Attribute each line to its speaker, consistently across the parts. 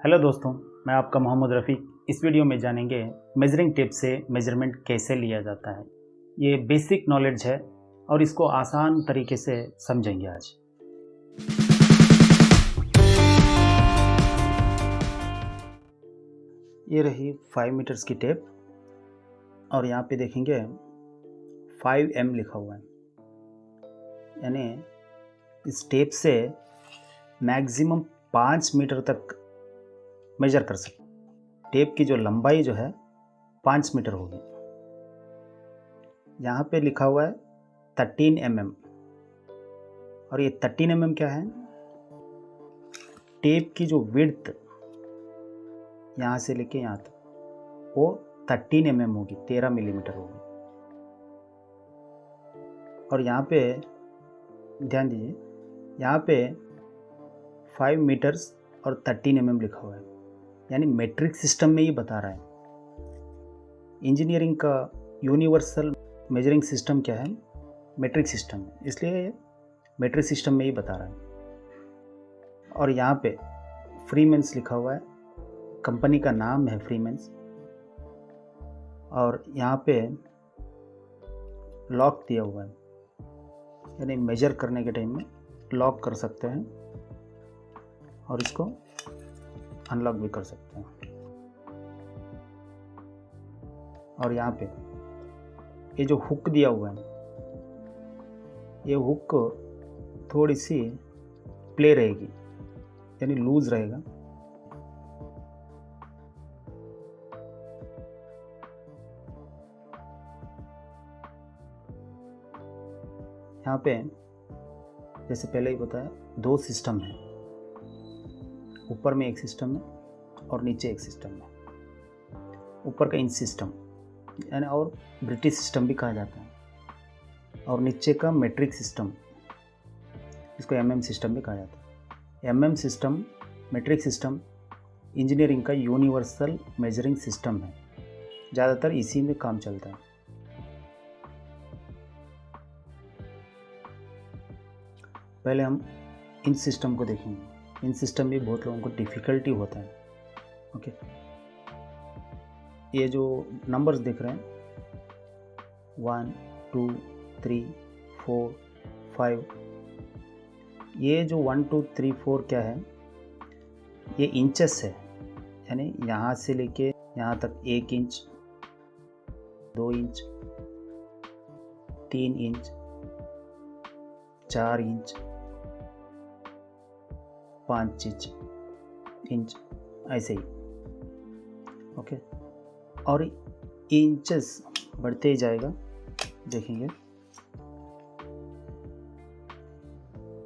Speaker 1: Hello दोस्तों, मैं आपका मोहम्मद रफ़ीक। इस वीडियो में जानेंगे मेजरिंग टेप से मेजरमेंट कैसे लिया जाता है। ये बेसिक नॉलेज है और इसको आसान तरीके से समझेंगे आज। ये रही 5 मीटर्स की टेप और यहाँ पे देखेंगे 5M लिखा हुआ है, यानी इस टेप से मैक्सिमम 5 मीटर तक मेजर कर सकते। टेप की जो लंबाई जो है 5 मीटर होगी। यहाँ पे लिखा हुआ है 13 mm और ये 13 mm क्या है? टेप की जो विड्थ यहाँ से लेके यहाँ तक वो 13 mm होगी, 13 मिलीमीटर होगी। और यहाँ पे ध्यान दीजिए, यहाँ पे 5 मीटर्स और 13 mm लिखा हुआ है, यानी मेट्रिक सिस्टम में ही बता रहा है। इंजीनियरिंग का यूनिवर्सल मेजरिंग सिस्टम क्या है? मेट्रिक सिस्टम है, इसलिए ये मेट्रिक सिस्टम में ही बता रहा है। और यहाँ पे फ्रीमेंस लिखा हुआ है, कंपनी का नाम है फ्रीमेंस। और यहाँ पे लॉक दिया हुआ है, यानी मेजर करने के टाइम में लॉक कर सकते हैं और इसको अनलॉक भी कर सकते हैं। और यहाँ पे ये जो हुक दिया हुआ है, ये हुक थोड़ी सी प्ले रहेगी, यानी लूज रहेगा। यहाँ पे जैसे पहले ही बताया, 2 सिस्टम है, ऊपर में एक सिस्टम है और नीचे एक सिस्टम है। ऊपर का इंच सिस्टम यानी और ब्रिटिश सिस्टम भी कहा जाता है, और नीचे का मेट्रिक सिस्टम, इसको MM सिस्टम भी कहा जाता है। MM system, metric system engineering का यूनिवर्सल मेजरिंग सिस्टम है, ज़्यादातर इसी में काम चलता है। पहले हम इंच सिस्टम को देखेंगे। इंच सिस्टम भी बहुत लोगों को डिफ़िकल्टी होता है। ओके, ये जो नंबर्स दिख रहे हैं 1 2 3 4 5, ये जो 1 2 3 4 क्या है? ये इंचेस है, यानी यहाँ से लेके यहाँ तक 1 inch, 2 inch, 3 inch, 4 inch, 5 inch, ऐसे ही। ओके, और इंचेस बढ़ते ही जाएगा, देखेंगे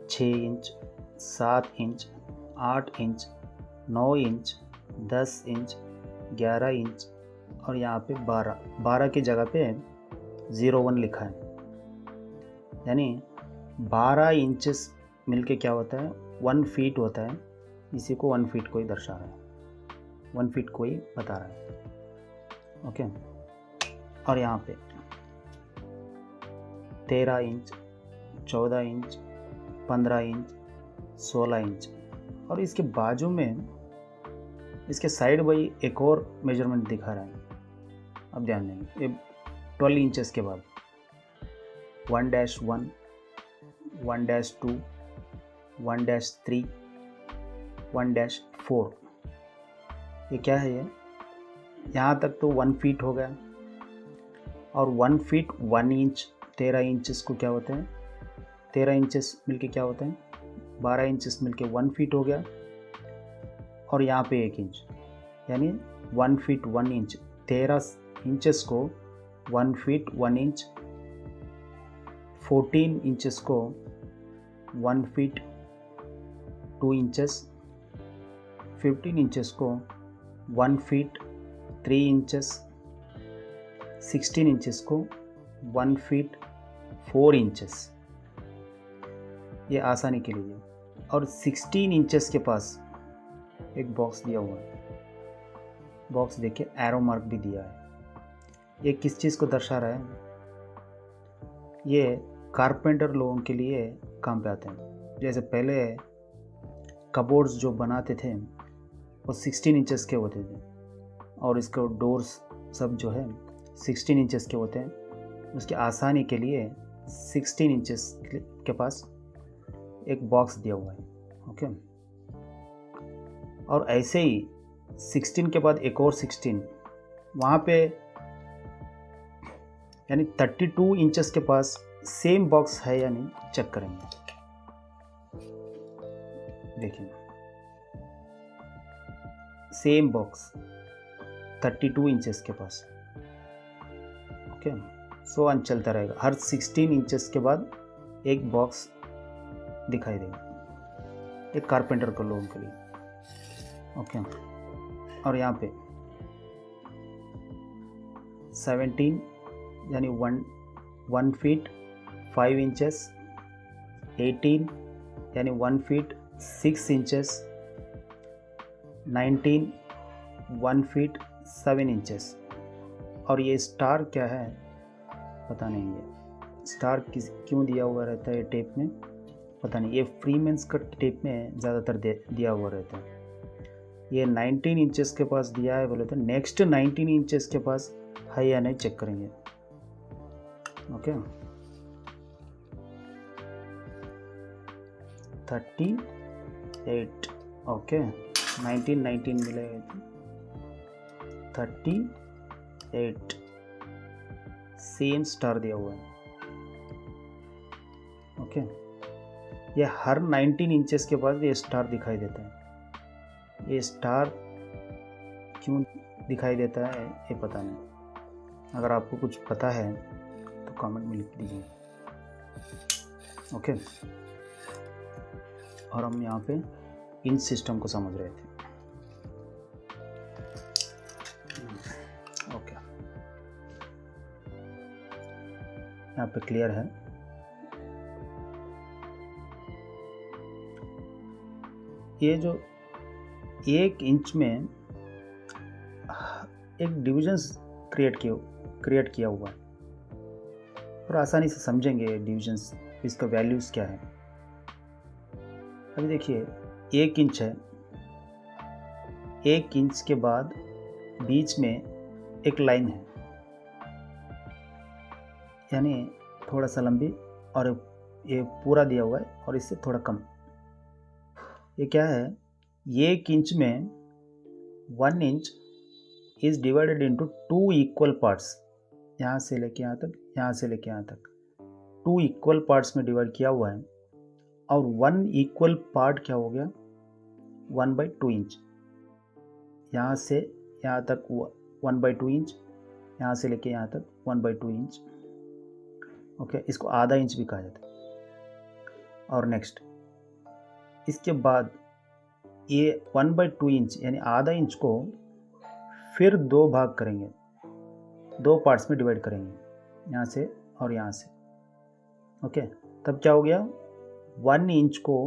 Speaker 1: 6 inch, 7 inch, 8 inch, 9 inch, 10 inch, 11 inch और यहाँ पे 12 की जगह पे 01 लिखा है, यानी 12 इंचेस मिलके क्या होता है? 1 फीट होता है। इसी को 1 फीट को ही दर्शा रहा है, 1 फीट को ही बता रहा है। ओके, और यहाँ पे 13 इंच, 14 इंच, 15 इंच, 16 इंच, और इसके बाजू में इसके साइड बाई एक और मेजरमेंट दिखा रहा है। अब ध्यान देंगे, ये 12 इंचेस के बाद 1-1, 1-2, 1-3, 1-4, ये क्या है? ये यहाँ तक तो 1 फीट हो गया, और 1 फीट 1 इंच, 13 इंचेस को क्या होते हैं? 13 इंचेस मिलके क्या होते हैं? 12 इंचेस मिलके 1 फीट हो गया, और यहाँ पे 1 इंच, यानी 1 फीट 1 इंच, 13 इंचेस को 1 फीट 1 इंच, 14 इंचेस को 1 फीट 2 इंचेस, 15 इंचेस को 1 फीट 3 इंचेस, 16 इंचेस को 1 फीट 4 इंचेस, ये आसानी के लिए। और 16 इंचेस के पास एक बॉक्स दिया हुआ है, बॉक्स देखिए, एरो मार्क भी दिया है। ये किस चीज़ को दर्शा रहा है? ये कारपेंटर लोगों के लिए काम पे आते हैं। जैसे पहले कबोर्ड्स जो बनाते थे वो 16 इंचेस के होते थे, और इसके डोर्स सब जो है 16 इंचेस के होते हैं। उसकी आसानी के लिए 16 इंचेस के पास एक बॉक्स दिया हुआ है। ओके, और ऐसे ही 16 के बाद एक और 16 वहाँ पे, यानी 32 इंचेस के पास सेम बॉक्स है या नहीं चेक करेंगे। देखिए सेम बॉक्स 32 इंचेस के पास। ओके, सो ऑन चलता रहेगा। हर 16 इंचेस के बाद एक बॉक्स दिखाई देगा, एक कारपेंटर के लोगों के लिए। ओके, और यहाँ पे 17 यानी 1 फीट 5 इंचेस, 18 यानी 1 फीट 6 इंचेस, 19 1 फीट 7 इंचेस। और ये स्टार क्या है पता नहीं, है स्टार क्यों दिया हुआ रहता है टेप में पता नहीं। ये फ्रीमेंस का टेप में ज़्यादातर दिया हुआ रहता है। ये 19 इंचेस के पास दिया है बोले तो नेक्स्ट 19 इंचेस के पास है या नहीं चेक करेंगे। ओके, 38। ओके, 19 मिलेगा 38, सेम स्टार दिया हुआ है। ओके, ये हर 19 इंचेस के बाद ये स्टार दिखाई देता है। ये स्टार क्यों दिखाई देता है ये पता नहीं। अगर आपको कुछ पता है तो कमेंट में लिख दीजिए। ओके, और हम यहाँ पे इन सिस्टम को समझ रहे थे। ओके, यहाँ पे क्लियर है। ये जो 1 इंच में एक डिविजन्स क्रिएट किया हुआ है, और आसानी से समझेंगे डिविजन्स, इसका वैल्यूज़ क्या है। अभी देखिए 1 इंच है, 1 इंच के बाद बीच में एक लाइन है, यानी थोड़ा सा लंबी, और ये पूरा दिया हुआ है और इससे थोड़ा कम। ये क्या है, 1 इंच में 1 inch is divided into 2 equal parts. यहाँ से लेके यहाँ तक, यहाँ से लेके यहाँ तक 2 इक्वल पार्ट्स में डिवाइड किया हुआ है। और 1 इक्वल पार्ट क्या हो गया, 1/2 इंच। यहाँ से यहाँ तक 1/2 इंच, यहाँ से लेके यहाँ तक 1/2 इंच। ओके, इसको आधा इंच भी कहा जाता है। और नेक्स्ट इसके बाद ये 1/2 इंच यानी आधा इंच को फिर 2 भाग करेंगे, 2 पार्ट्स में डिवाइड करेंगे, यहाँ से और यहाँ से। ओके, तब क्या हो गया, 1 इंच को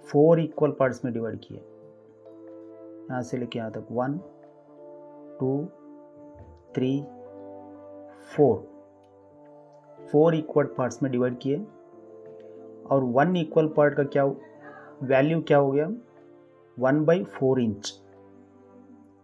Speaker 1: 4 इक्वल पार्ट्स में डिवाइड किए, यहाँ से लेके यहाँ तक 1 2 3 4 इक्वल पार्ट्स में डिवाइड किए। और 1 इक्वल पार्ट का क्या वैल्यू क्या हो गया, 1/4 इंच।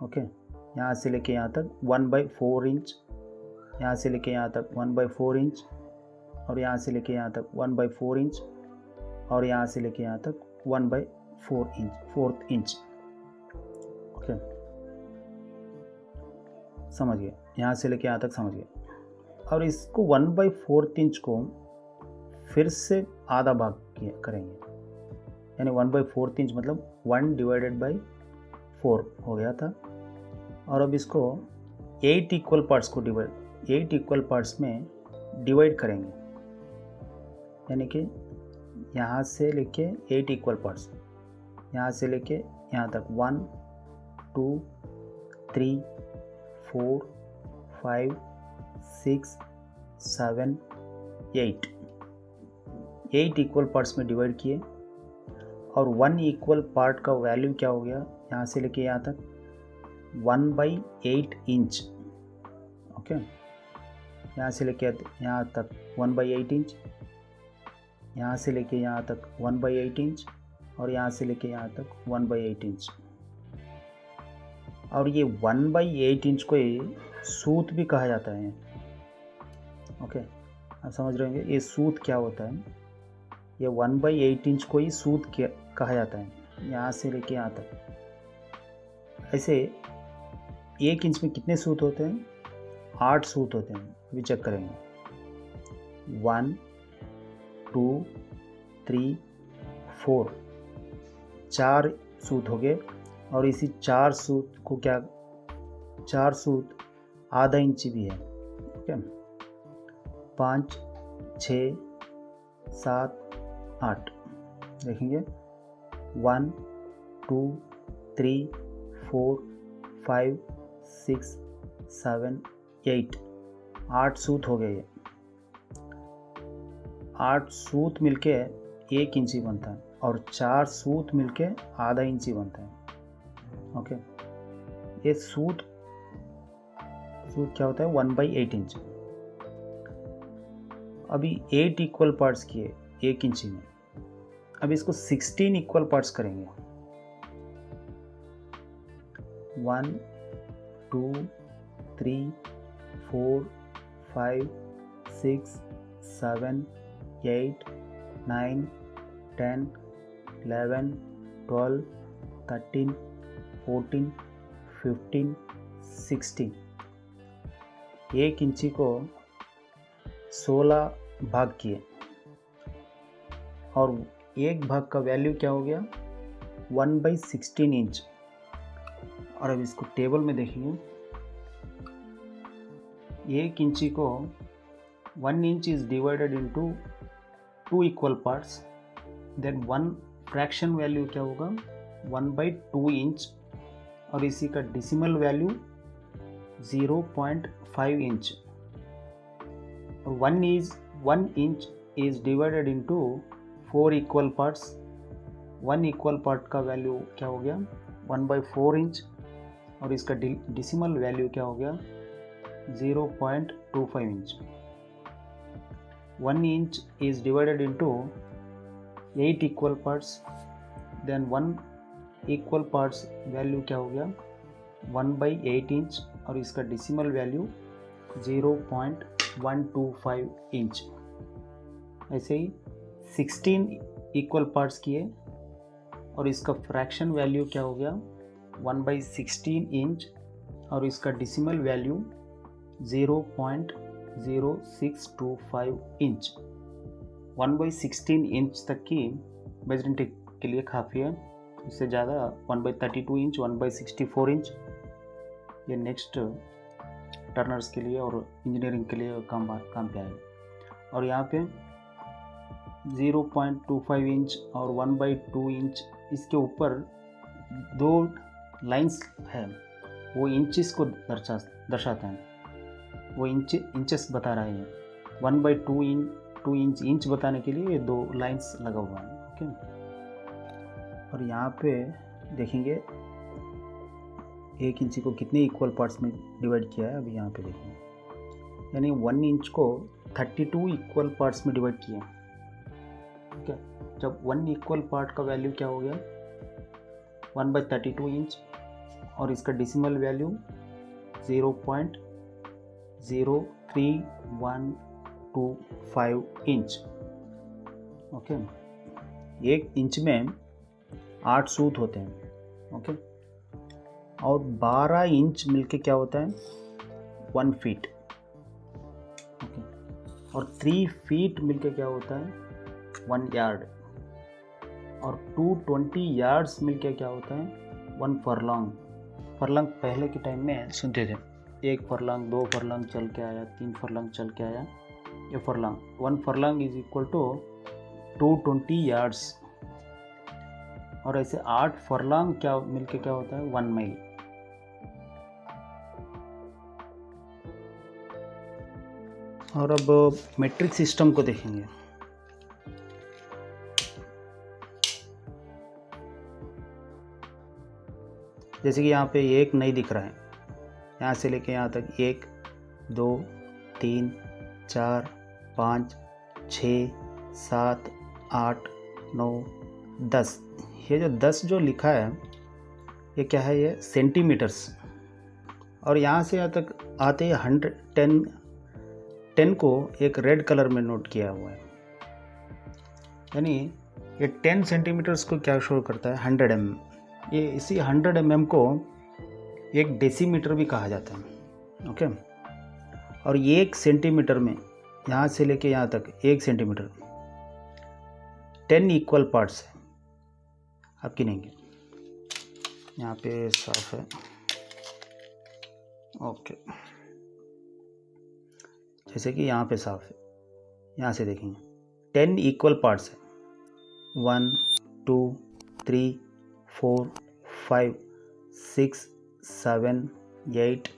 Speaker 1: ओके, यहाँ से लेके यहाँ तक 1/4 इंच, यहाँ से लेके यहाँ तक 1/4 इंच, और यहाँ से लेके यहाँ तक 1/4 इंच, और यहाँ से लेके यहाँ तक 1/4 इंच। ओके, समझ गए, यहाँ से लेके यहाँ तक समझ गए। और इसको 1/4 इंच को फिर से आधा भाग करेंगे, यानी 1/4 इंच मतलब 1/4 हो गया था। और अब इसको 8 इक्वल पार्ट्स में डिवाइड करेंगे, यानी कि यहाँ से लेके 8 इक्वल पार्ट्स, यहाँ से लेके यहाँ तक 1 2 3 4 5 6 7 8 इक्वल पार्ट्स में डिवाइड किए। और 1 इक्वल पार्ट का वैल्यू क्या हो गया, यहाँ से लेके यहाँ तक 1/8 इंच। ओके, यहाँ से लेके यहाँ तक 1/8 इंच, यहाँ से लेके यहाँ तक 1/8 इंच, और यहाँ से लेके यहाँ तक 1/8 इंच। और ये 1/8 इंच को ही सूत भी कहा जाता है। ओके, आप समझ रहे होंगे ये सूत क्या होता है। ये 1/8 इंच को ही सूत कहा जाता है, यहाँ से लेके यहाँ तक। ऐसे 1 इंच में कितने सूत होते हैं? 8 सूत होते हैं। अभी चेक करेंगे। 1 2 3 4, 4 सूत हो गए। और इसी 4 सूत को क्या, 4 सूत आधा इंची भी है। ओके, 5 6 7 8 देखेंगे। 1 2 3 4 5 6 7 8, 8 सूत हो गए। 8 सूत मिलके 1 इंची बनता है और 4 सूत मिलके आधा इंची बनता है। ओके, ये सूत क्या होता है? 1/8 इंच। अभी 8 इक्वल पार्ट्स किए 1 इंची में। अब इसको 16 इक्वल पार्ट्स करेंगे। 1 2 3 4 5 6 7 8 9 10 11 12 13 14 15 16। 1 इंची को 16 भाग किए और एक भाग का वैल्यू क्या हो गया? 1/16 इंच। और अब इसको टेबल में देखेंगे। 1 इंची को 1 inch is divided into 2 equal parts, then 1 fraction value क्या होगा? 1/2 इंच। और इसी का decimal value 0.5 inch. 1 inch is divided into 4 equal parts. 1 equal part का वैल्यू क्या हो गया? 1/4 इंच। और इसका डेसिमल वैल्यू क्या हो गया? 0.25 inch. 1 inch is divided into 8 equal parts, then 1 equal parts value क्या हो गया? 1/8 इंच। और इसका डेसिमल वैल्यू 0.125 इंच। ऐसे ही 16 इक्वल पार्ट्स किए और इसका फ्रैक्शन वैल्यू क्या हो गया? 1/16 इंच। और इसका डेसिमल वैल्यू 0.0625 इंच। 1/16 इंच तक की मेजरिंग टेप के लिए काफ़ी है। इससे ज़्यादा 1/32 इंच, 1/64 इंच ये नेक्स्ट टर्नर्स के लिए और इंजीनियरिंग के लिए काम पे आएगा। और यहाँ पे 0.25 इंच और 1/2 इंच, इसके ऊपर 2 लाइंस है, वो इंचेस को दर्शाता है। वो इंचेस बता रहे हैं। 1/2 इंच बताने के लिए ये 2 लाइंस लगा हुआ है। ओके, और यहाँ पे देखेंगे 1 इंची को कितने इक्वल पार्ट्स में डिवाइड किया है। अभी यहाँ पे देखेंगे, यानी 1 इंच को 32 इक्वल पार्ट्स में डिवाइड किया। ठीक है, जब 1 इक्वल पार्ट का वैल्यू क्या हो गया? 1/32 इंच। और इसका decimal value 0.03125 inch. Okay, 1 inch में 8 सूत होते हैं। ओके, और 12 इंच मिलके क्या होता है? 1 फीट। ओके, और 3 फीट मिलके क्या होता है? 1 यार्ड। और 220 यार्ड्स मिलके क्या होता है? 1 फरलॉन्ग। फरलॉन्ग पहले के टाइम में सुनते थे, 1 फरलॉन्ग, 2 फरलॉन्ग चल के आया, 3 फरलॉन्ग चल के आया, ये furlong. 1 furlong is equal to 220 yards. और ऐसे 8 फरलॉन्ग क्या मिलके क्या होता है? 1 माइल। और अब मेट्रिक सिस्टम को देखेंगे। जैसे कि यहाँ पे 1 नहीं दिख रहा है, यहाँ से लेके यहाँ तक 1 2 3 4 5 6 7 8 9 10। ये जो 10 जो लिखा है ये क्या है, ये सेंटीमीटर्स। और यहाँ से यहाँ तक आते ही 10 को एक रेड कलर में नोट किया हुआ है, यानी ये 10 सेंटीमीटर्स को क्या शो करता है, 100 mm। ये इसी 100 mm को एक डेसीमीटर भी कहा जाता है। ओके, और ये 1 सेंटीमीटर में यहाँ से लेके यहाँ तक 1 सेंटीमीटर 10 इक्वल पार्ट्स है। आप गिनेंगे, यहाँ पे साफ है। ओके, जैसे कि यहाँ पे साफ है, यहाँ से देखेंगे 10 इक्वल पार्ट्स है, 1 2 3 4 5 6 7 8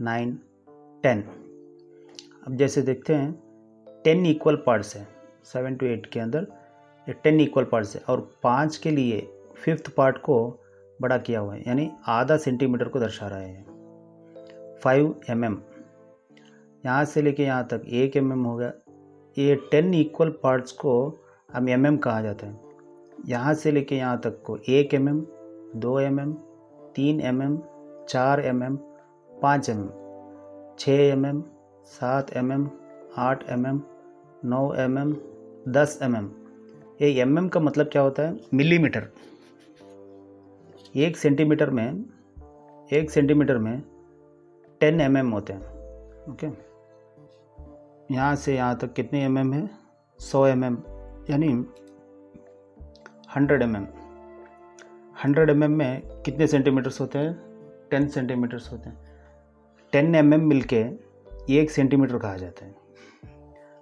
Speaker 1: 9 10। अब जैसे देखते हैं 10 इक्वल पार्ट्स है, 7 to 8 के अंदर ये 10 इक्वल पार्ट्स है, और 5 के लिए 5th पार्ट को बड़ा किया हुआ है, यानी आधा सेंटीमीटर को दर्शा रहा है। 5 mm, यहाँ से लेके यहाँ तक 1 mm हो गया। ये 10 इक्वल पार्ट्स को हम mm कहा जाता है। यहाँ से लेके यहाँ तक को 1 mm 2 mm 3 mm 4 mm 5 mm 6 mm 7 mm 8 mm 9 mm 10 mm। ये mm का मतलब क्या होता है, मिलीमीटर। 1 सेंटीमीटर में 10 mm होते हैं। ओके, यहाँ से यहाँ तक कितने mm है, 100 mm, यानी 100 mm। 100 mm में कितने सेंटीमीटर्स होते हैं, 10 सेंटीमीटर्स होते हैं। 10 mm मिलके 1 सेंटीमीटर कहा जाता है,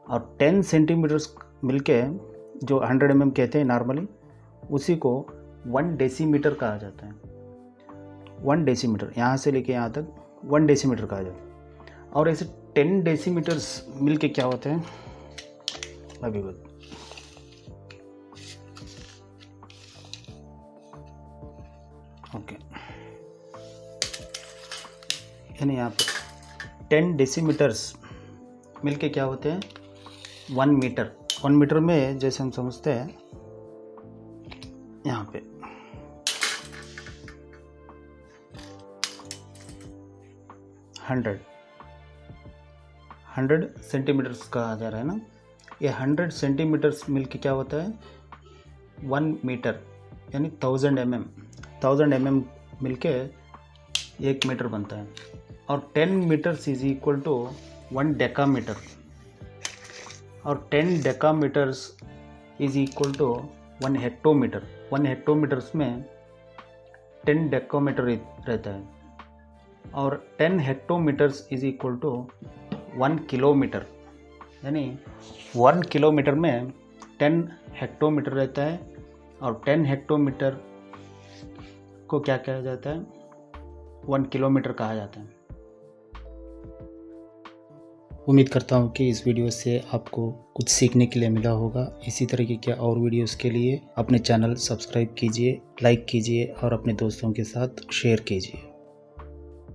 Speaker 1: और 10 सेंटीमीटर्स मिलके जो 100 mm कहते हैं नॉर्मली, उसी को 1 डेसीमीटर कहा जाता है। 1 डेसीमीटर, यहाँ से लेके यहाँ तक 1 डेसीमीटर कहा जाता है। और ऐसे 10 डेसीमीटर्स मिलके क्या होते हैं, अभी बात। ओके, यानी यहाँ पे 10 डेसीमीटर्स मिलके क्या होते हैं, 1 मीटर। 1 मीटर में जैसे हम समझते हैं यहाँ पे 100 सेंटीमीटर्स कहा जा रहा है ना। ये 100 सेंटीमीटर्स मिलके क्या होता है, 1 मीटर, यानी 1000 mm। 1000 mm मिलके 1 मीटर बनता है। और 10 metres is equal to 1 decametre, और 10 decametres is equal to 1 hectometre. 1 hectometres में 10 डेकामीटर रहता है, और 10 hectometres is equal to 1 kilometre, यानी 1 किलोमीटर में 10 हेक्टोमीटर रहता है, और 10 हेक्टोमीटर को क्या कहा जाता है, 1 किलोमीटर कहा जाता है। उम्मीद करता हूँ कि इस वीडियो से आपको कुछ सीखने के लिए मिला होगा। इसी तरीके के और वीडियोस के लिए अपने चैनल सब्सक्राइब कीजिए, लाइक कीजिए और अपने दोस्तों के साथ शेयर कीजिए।